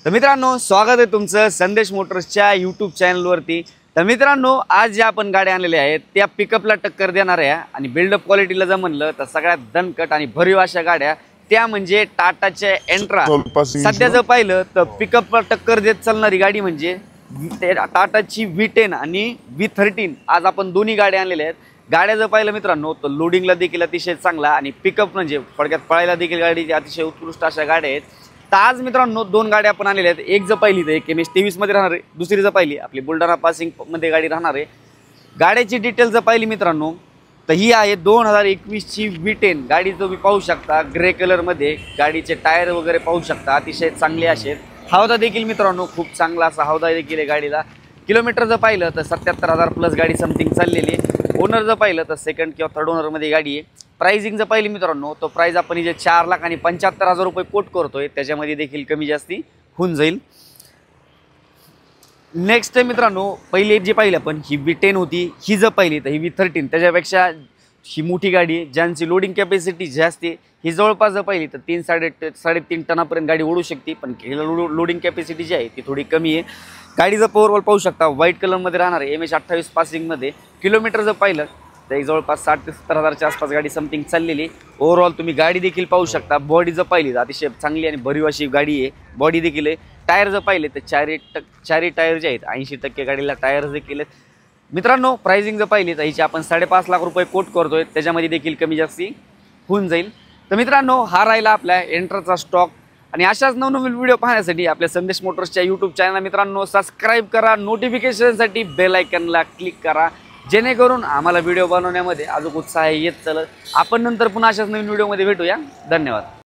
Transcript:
तर मित्रांनो, स्वागत आहे तुमचं संदेश मोटर्सच्या यूट्यूब चॅनलवरती। तर मित्रांनो, आज ज्या आपण गाड्या आणलेल्या आहेत त्या पिकअपला टक्कर देणाऱ्या आणि बिल्डअप क्वालिटीला जर म्हणलं तर सगळ्यात दणकट आणि भरीव अशा गाड्या त्या म्हणजे टाटाच्या एंट्रा। सध्या जर पाहिलं तर पिकअपला टक्कर देत चालणारी गाडी म्हणजे टाटाची V10 आणि V13। आज आपण दोन्ही गाड्या आणलेल्या आहेत। गाड्या जर पाहिलं मित्रांनो तर लोडिंगला देखील अतिशय चांगला आणि पिकअप म्हणजे थोडक्यात पळायला देखील गाडी अतिशय उत्कृष्ट अशा गाड्या आहेत। तर आज मित्रांनो दोन गाड्या आपण आणलेल्या आहेत। एक जर पाहिली तर एक MS23 मध्ये राहणार आहे, दुसरी जर पाहिली आपली बुलढाणा पासिंग मध्ये गाडी राहणार आहे। गाड्याची डिटेल जर पाहिली मित्रांनो तर ही आहे 2021 ची V10 गाडी। तुम्ही पाहू शकता ग्रे कलर मध्ये, गाडीचे टायर वगैरे पाहू शकता अतिशय चांगले असे। हौदा देखील मित्रांनो खूप चांगला असा हौदा देखील आहे गाडीला। किलोमीटर जर पाहिलं तर 77,000 प्लस गाडी समथिंग चाललेली आहे। ओनर जर पाहिलं तर सेकंड किंवा थर्ड ओनर मध्ये गाडी आहे। प्राइसिंग जर पाहिली मित्रांनो तो प्राइस आपण जे 4,75,000 रुपये कोट करतोय त्याच्यामध्ये देखील कमी जास्ती होऊन जाईल। नेक्स्ट मित्रांनो पहिली जी पाहिली आपण ही V10 होती, ही जर पाहिली तर ही V13 त्याच्यापेक्षा ही मोठी गाडी आहे ज्यांची लोडिंग कॅपॅसिटी जास्त आहे। ही जवळपास जर पाहिली तर 3-3.5 टनापर्यंत गाडी ओढू शकते, पण लोडिंग कॅपॅसिटी जी आहे ती थोडी कमी आहे। गाडीचं पॉवरवॉल पाहू शकता व्हाईट कलरमध्ये राहणार आहे MS28 पासिंगमध्ये। किलोमीटर जर पाहिलं तर जवळपास 60,000 ते 70,000च्या आसपास गाडी समथिंग चाललेली। ओव्हरऑल तुम्ही गाडी देखील पाहू शकता। बॉडी जर पाहिली तर अतिशय चांगली आणि भरीव अशी गाडी आहे, बॉडी देखील आहे। टायर जर पाहिले तर चारही टायर जे आहेत 80% गाडीला टायर देखील आहेत। मित्रांनो प्राइसिंग जर पाहिली तर हिची आपण 5.5 लाख रुपये कोट करतोय, त्याच्यामध्ये देखील कमी जास्ती होऊन जाईल। तर मित्रांनो हा राहिला आपल्या एंट्राचा स्टॉक आणि अशाच नवनवीन व्हिडिओ पाहण्यासाठी आपल्या संदेश मोटर्सच्या यूट्यूब चॅनल मित्रांनो सबस्क्राईब करा, नोटिफिकेशनसाठी बेल आयकनला क्लिक करा, जेणेकरून आम्हाला व्हिडिओ बनवण्यामध्ये अजून उत्साह येत चालत। आपण नंतर पुन्हा अशाच नवीन व्हिडिओमध्ये भेटूया। धन्यवाद।